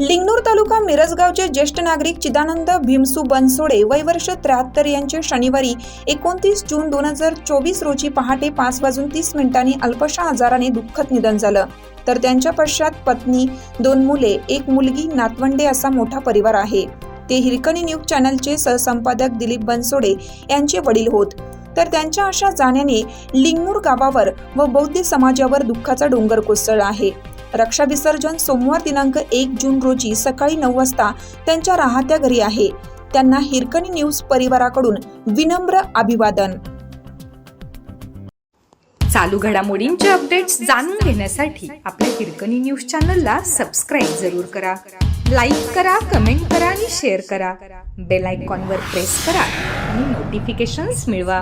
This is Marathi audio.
लिंगणूर तालुका मिरज गावचे ज्येष्ठ नागरिक चिदानंद भीमसू बनसोडे वय वर्ष 73 यांचे शनिवारी 29 जून 2024 रोजी पहाटे 5:30 अल्पशा आजाराने दुःखद निधन झालं। तर त्यांच्या पश्चात पत्नी, 2 मुले, 1 मुलगी, नातवंडे असा मोठा परिवार आहे। ते हिरकणी न्यूज चॅनलचे सहसंपादक दिलीप बनसोडे यांचे वडील होत। तर त्यांच्या अशा जाण्याने लिंगणूर गावावर व बौद्ध समाजावर दुःखाचा डोंगर कोसळला आहे। रक्षा विसर्जन सोमवार दिनांक 1 जून रोजी सकाळी 9 वाजता त्यांच्या राहत्या घरी आहे। त्यांना हिरकणी न्यूज परिवाराकडून विनम्र अभिवादन। चालू घडामोडींचे अपडेट्स जाणून घेण्यासाठी आपल्या हिरकणी न्यूज चॅनलला सबस्क्राईब जरूर करा, लाईक करा, कमेंट करा आणि शेअर करा। बेल आयकॉनवर प्रेस करा आणि नोटिफिकेशन्स मिळवा।